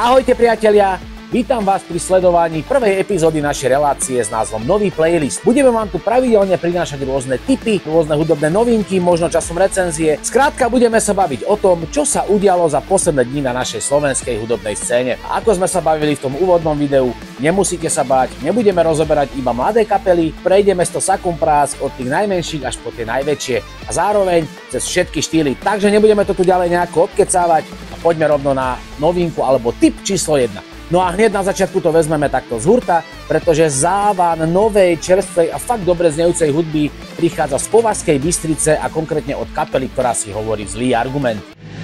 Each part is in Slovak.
Ahojte priatelia, vítam vás pri sledovaní prvej epizódy našej relácie s názvom Nový playlist. Budeme vám tu pravidelne prinášať rôzne tipy, rôzne hudobné novinky, možno časom recenzie. Skrátka budeme sa baviť o tom, čo sa udialo za posledné dni na našej slovenskej hudobnej scéne. A ako sme sa bavili v tom úvodnom videu, nemusíte sa báť, nebudeme rozoberať iba mladé kapely, prejdeme to sakom prác od tých najmenších až po tie najväčšie a zároveň cez všetky štýly. Takže nebudeme to tu ďalej nejako obkecávať a poďme rovno na novinku alebo tip číslo 1. No a hneď na začiatku to vezmeme takto z hurta, pretože závan novej, čerstvej a fakt dobre znejúcej hudby prichádza z Považskej Bystrice a konkrétne od kapely, ktorá si hovorí Zlý argument.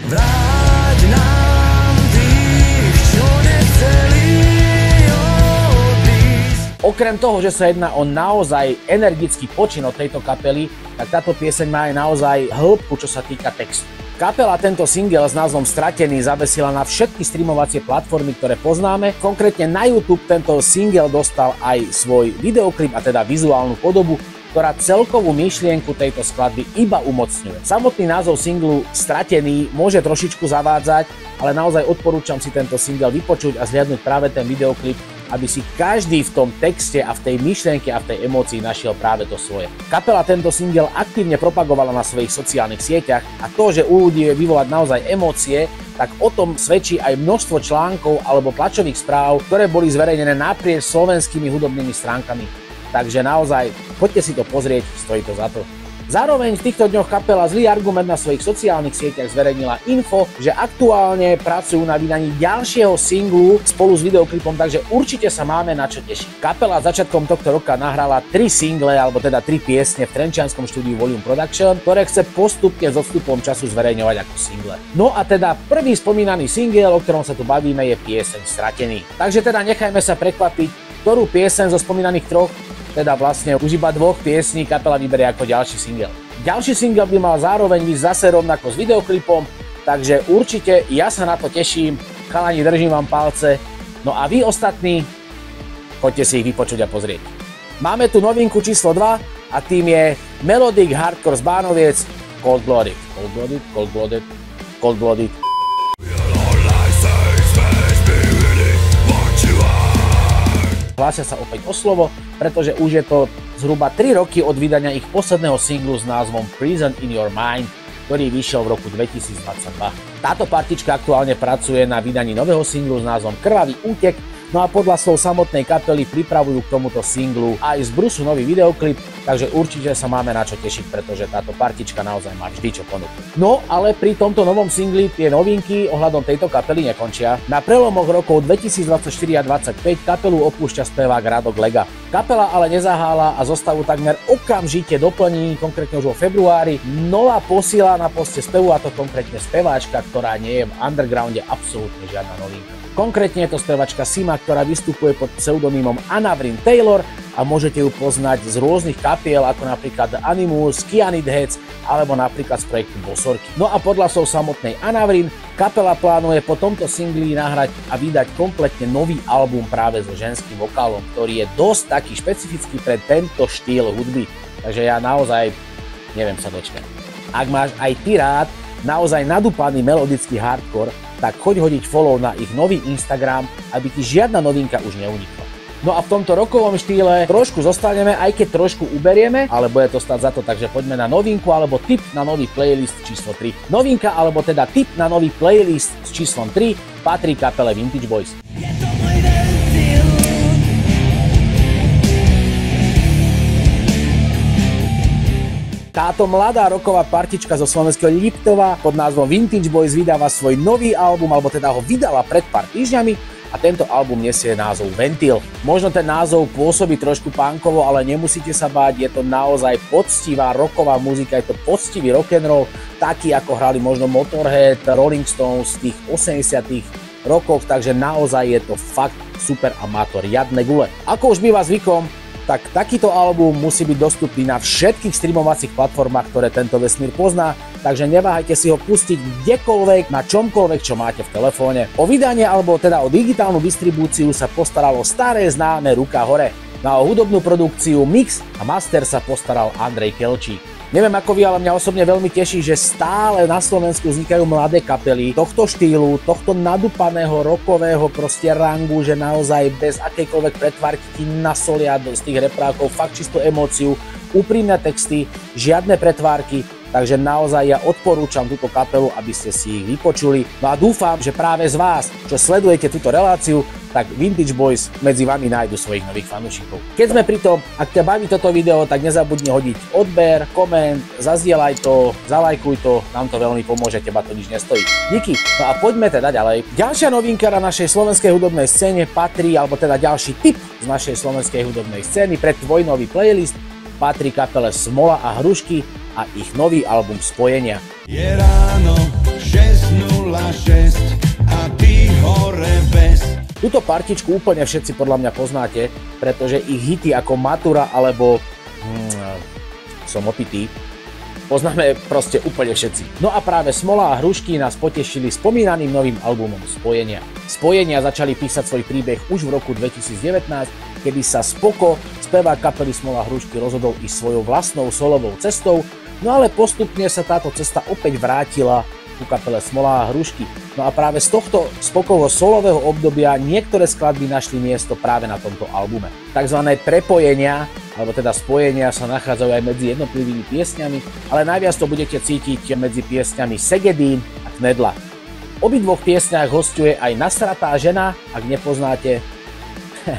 Vráť nám tých, čo nechceli odísť. Okrem toho, že sa jedná o naozaj energický počin od tejto kapely, tak táto pieseň má aj naozaj hĺbku, čo sa týka textu. Kapela tento single s názvom Stratený zavesila na všetky streamovacie platformy, ktoré poznáme. Konkrétne na YouTube tento single dostal aj svoj videoklip, a teda vizuálnu podobu, ktorá celkovú myšlienku tejto skladby iba umocňuje. Samotný názov singlu Stratený môže trošičku zavádzať, ale naozaj odporúčam si tento single vypočuť a zhliadnuť práve ten videoklip, aby si každý v tom texte a v tej myšlienke a v tej emócii našiel práve to svoje. Kapela tento single aktívne propagovala na svojich sociálnych sieťach a to, že u ľudí je vyvolať naozaj emócie, tak o tom svedčí aj množstvo článkov alebo tlačových správ, ktoré boli zverejnené naprieč slovenskými hudobnými stránkami. Takže naozaj, poďte si to pozrieť, stojí to za to. Zároveň v týchto dňoch kapela Zlý argument na svojich sociálnych sieťach zverejnila info, že aktuálne pracujú na vydaní ďalšieho singlu spolu s videoklipom, takže určite sa máme na čo tešiť. Kapela začiatkom tohto roka nahrala 3 single, alebo teda 3 piesne v trenčianskom štúdiu Volume Production, ktoré chce postupne s odstupom času zverejňovať ako single. No a teda prvý spomínaný single, o ktorom sa tu bavíme, je pieseň Stratený. Takže teda nechajme sa prekvapiť, ktorú pieseň zo spomínaných troch, teda vlastne už iba 2 piesní, kapela vyberie ako ďalší single. Ďalší single by mal zároveň byť zase rovnako s videoklipom, takže určite ja sa na to teším, chalani, držím vám palce, no a vy ostatní, choďte si ich vypočuť a pozrieť. Máme tu novinku číslo 2 a tým je Melodic Hardcore z Bánoviec, Cold Blooded. Cold Blooded, Cold Blooded, Cold Blooded. Hlásia sa opäť o slovo, pretože už je to zhruba 3 roky od vydania ich posledného singlu s názvom Prison in Your Mind, ktorý vyšiel v roku 2022. Táto partička aktuálne pracuje na vydaní nového singlu s názvom Krvavý útek, no a podľa slov samotnej kapely pripravujú k tomuto singlu aj z brusu nový videoklip, takže určite sa máme na čo tešiť, pretože táto partička naozaj má vždy čo ponúknuť. No ale pri tomto novom singli tie novinky ohľadom tejto kapely nekončia. Na prelomoch rokov 2024 a 2025 kapelu opúšťa spevák Radok Lega. Kapela ale nezahála a zostavu takmer okamžite doplní, konkrétne už vo februári, nová posila na poste spevu, a to konkrétne speváčka, ktorá nie je v undergrounde absolútne žiadna novinka. Konkrétne je to spevačka Sima, ktorá vystupuje pod pseudonymom Anavrin Taylor a môžete ju poznať z rôznych kapiel, ako napríklad The Animals, Cyanide Heads alebo napríklad z projektu Bosorky. No a podľa slov samotnej Anavrin, kapela plánuje po tomto singli nahrať a vydať kompletne nový album práve so ženským vokálom, ktorý je dosť taký špecifický pre tento štýl hudby. Takže ja naozaj neviem sa dočkať. Ak máš aj ty rád naozaj nadúpaný melodický hardcore, tak choď hodiť follow na ich nový Instagram, aby ti žiadna novinka už neunikla. No a v tomto rokovom štýle trošku zostaneme, aj keď trošku uberieme, ale bude to stať za to, takže poďme na novinku alebo tip na nový playlist číslo 3. Novinka alebo teda tip na nový playlist s číslom 3 patrí kapele Vintage Boys. Táto mladá rocková partička zo slovenského Liptova pod názvom Vintage Boys vydáva svoj nový album, alebo teda ho vydala pred pár týždňami a tento album nesie názov Ventil. Možno ten názov pôsobí trošku punkovo, ale nemusíte sa báť, je to naozaj poctivá rocková muzika, je to poctivý rock'n'roll, taký ako hrali možno Motorhead, Rolling Stones v tých 80. rokoch, takže naozaj je to fakt super a má to riadne gule. Ako už býva zvykom, tak takýto album musí byť dostupný na všetkých streamovacích platformách, ktoré tento vesmír pozná, takže neváhajte si ho pustiť kdekoľvek, na čomkoľvek, čo máte v telefóne. O vydanie alebo teda o digitálnu distribúciu sa postaralo staré známe Ruka hore. Na hudobnú produkciu, mix a master sa postaral Andrej Kelčík. Neviem ako vy, ale mňa osobne veľmi teší, že stále na Slovensku vznikajú mladé kapely tohto štýlu, tohto nadúpaného rockového proste rangu, že naozaj bez akejkoľvek pretvárky ti nasolia z tých reprákov fakt čistú emóciu, úprimné texty, žiadne pretvárky. Takže naozaj ja odporúčam túto kapelu, aby ste si ich vypočuli. No a dúfam, že práve z vás, čo sledujete túto reláciu, tak Vintage Boys medzi vami nájdu svojich nových fanúšikov. Keď sme pri tom, ak ťa baví toto video, tak nezabudni hodiť odber, koment, zazdieľaj to, zalajkuj to, nám to veľmi pomôže, teba to nič nestojí. Díky. No a poďme teda ďalej. Ďalšia novinka na našej slovenskej hudobnej scéne patrí, alebo teda ďalší tip z našej slovenskej hudobnej scény pre tvoj nový playlist patrí kapele Smola a Hrušky a ich nový album Spojenia. Je ráno 6:06 a ty hore bez. Túto partičku úplne všetci podľa mňa poznáte, pretože ich hity ako Matura alebo Som opitý poznáme proste úplne všetci. No a práve Smola a Hrušky nás potešili spomínaným novým albumom Spojenia. Spojenia začali písať svoj príbeh už v roku 2019, kedy sa Spoko, spevák kapely Smola a Hrušky, rozhodol ísť svojou vlastnou solovou cestou, no ale postupne sa táto cesta opäť vrátila ku kapele Smola a Hrušky. No a práve z tohto Spokovho solového obdobia niektoré skladby našli miesto práve na tomto albume. Takzvané prepojenia, alebo teda spojenia sa nachádzajú aj medzi jednotlivými piesňami, ale najviac to budete cítiť medzi piesňami Segedín a Knedla. V obidvoch piesňach hosťuje aj Nasratá žena, ak nepoznáte,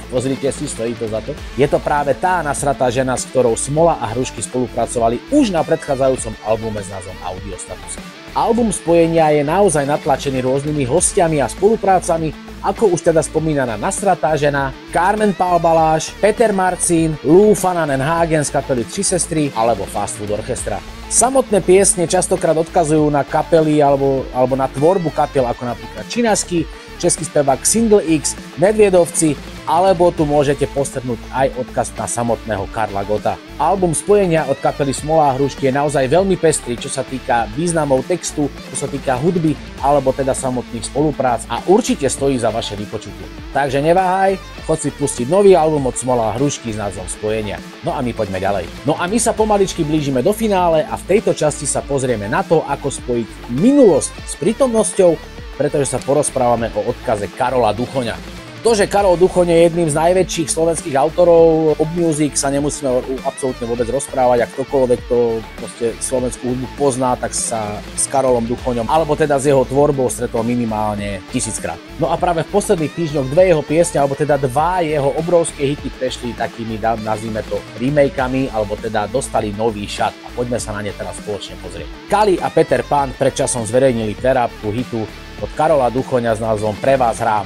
pozrite si, stojí to za to. Je to práve tá nasratá žena, s ktorou Smola a Hrušky spolupracovali už na predchádzajúcom albume s názvom Audiostatus. Album Spojenia je naozaj natlačený rôznymi hostiami a spoluprácami, ako už teda spomínaná Nasratá žena, Carmen Palbaláš, Peter Marcin, Lou Fananenhagen z kapely Tři sestry alebo Fast Food Orchestra. Samotné piesne častokrát odkazujú na kapely alebo na tvorbu kapiel ako napríklad Činasky, český spevák Single X, Medviedovci, alebo tu môžete postrhnúť aj odkaz na samotného Karla Gotta. Album Spojenia od kapely Smola a Hrušky je naozaj veľmi pestrý, čo sa týka významov textu, čo sa týka hudby, alebo teda samotných spoluprác a určite stojí za vaše vypočutie. Takže neváhaj, choď si pustiť nový album od Smola a Hrušky s názvom Spojenia. No a my poďme ďalej. No a my sa pomaličky blížime do finále a v tejto časti sa pozrieme na to, ako spojiť minulosť s prítomnosťou, pretože sa porozprávame o odkaze Karola Duchoňa. To, že Karol Duchoň je jedným z najväčších slovenských autorov pop music, sa nemusíme absolútne vôbec rozprávať, a ktokoľvek to proste slovenskú hudbu pozná, tak sa s Karolom Duchoňom, alebo teda s jeho tvorbou stretol minimálne 1000-krát. No a práve v posledných týždňoch dve jeho piesne, alebo teda dva jeho obrovské hity prešli takými, nazvime to, remakeami, alebo teda dostali nový šat a poďme sa na ne teraz spoločne pozrieť. Kali a Peter Pan predčasom zverejnili prerábku hitu od Karola Duchoňa s názvom Pre vás hrám.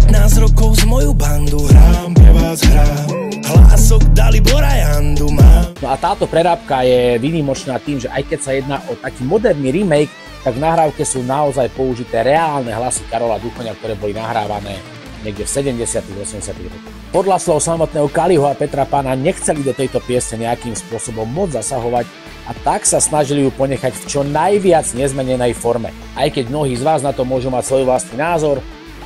15 rokov z moju bandu hrám, pre vás hrám, hlások dali Borajandu mám. No a táto prerábka je výnimočná tým, že aj keď sa jedná o taký moderný remake, tak v nahrávke sú naozaj použité reálne hlasy Karola Duchoňa, ktoré boli nahrávané niekde v 70. 80. rokoch. Podľa slov samotného Kaliho a Petra Pana nechceli do tejto piesne nejakým spôsobom moc zasahovať a tak sa snažili ju ponechať v čo najviac nezmenenej forme. Aj keď mnohí z vás na to môžu mať svoj vlastný názor,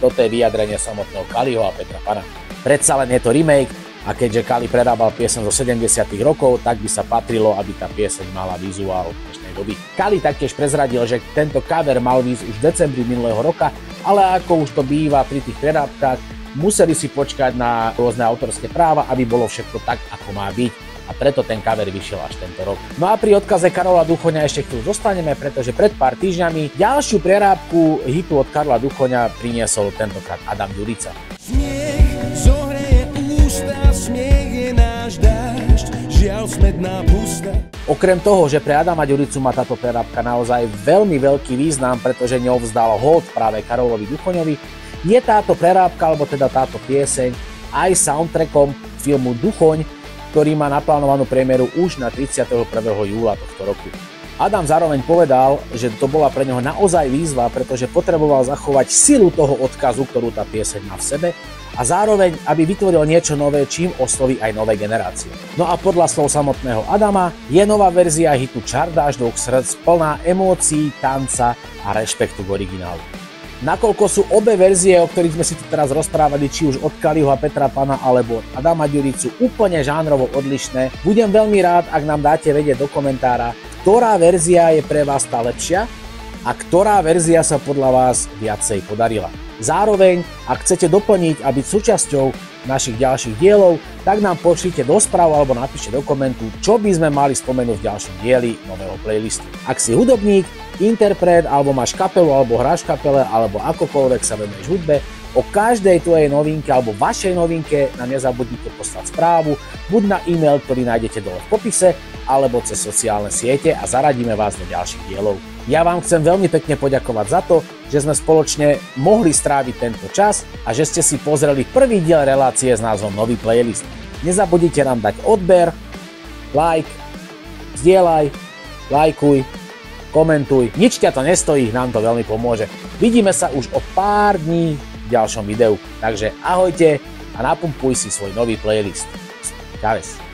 toto je vyjadrenie samotného Kaliho a Petra Pana. Predsa len je to remake a keďže Kali prerábal pieseň zo 70. rokov, tak by sa patrilo, aby tá pieseň mala vizuál dnešnej doby. Kali taktiež prezradil, že tento cover mal výsť už v decembri minulého roka, ale ako už to býva pri tých prerábkach, museli si počkať na rôzne autorské práva, aby bolo všetko tak, ako má byť. A preto ten cover vyšiel až tento rok. No a pri odkaze Karola Duchoňa ešte chvíľu zostaneme, pretože pred pár týždňami ďalšiu prerábku hitu od Karla Duchoňa priniesol tentokrát Adam Ďurica. Smiech zohreje ústa, smiech je náš dážď, žiaľ smedná pusta. Okrem toho, že pre Adama Ďuricu má táto prerábka naozaj veľmi veľký význam, pretože ňou vzdal hold práve Karolovi Duchoňovi, je táto prerábka, alebo teda táto pieseň, aj soundtrackom filmu Duchoň, ktorý má naplánovanú premiéru už na 31. júla tohto roku. Adam zároveň povedal, že to bola pre neho naozaj výzva, pretože potreboval zachovať silu toho odkazu, ktorú tá pieseň má v sebe, a zároveň, aby vytvoril niečo nové, čím osloví aj nové generácie. No a podľa slov samotného Adama je nová verzia hitu Čardáš dvoch srdc plná emócií, tanca a rešpektu k originálu. Nakoľko sú obe verzie, o ktorých sme si tu teraz rozprávali, či už od Kaliho a Petra Pana alebo od Adama Ďuricu, úplne žánrovo odlišné, budem veľmi rád, ak nám dáte vedieť do komentára, ktorá verzia je pre vás tá lepšia a ktorá verzia sa podľa vás viacej podarila. Zároveň, ak chcete doplniť a byť súčasťou našich ďalších dielov, tak nám pošlite do správ alebo napíšte do komentu, čo by sme mali spomenúť v ďalšom dieli nového playlistu. Ak si hudobník, interpret, alebo máš kapelu, alebo hráš kapele, alebo akokoľvek sa venuješ hudbe, o každej tvojej novinke alebo vašej novinke nám nezabudnite poslať správu, buď na e-mail, ktorý nájdete dole v popise, alebo cez sociálne siete a zaradíme vás do ďalších dielov. Ja vám chcem veľmi pekne poďakovať za to, že sme spoločne mohli stráviť tento čas a že ste si pozreli prvý diel relácie s názvom Nový playlist. Nezabudnite nám dať odber, like, zdieľaj, lajkuj, komentuj. Nič ťa to nestojí, nám to veľmi pomôže. Vidíme sa už o pár dní v ďalšom videu. Takže ahojte a napumpuj si svoj nový playlist. Čaves.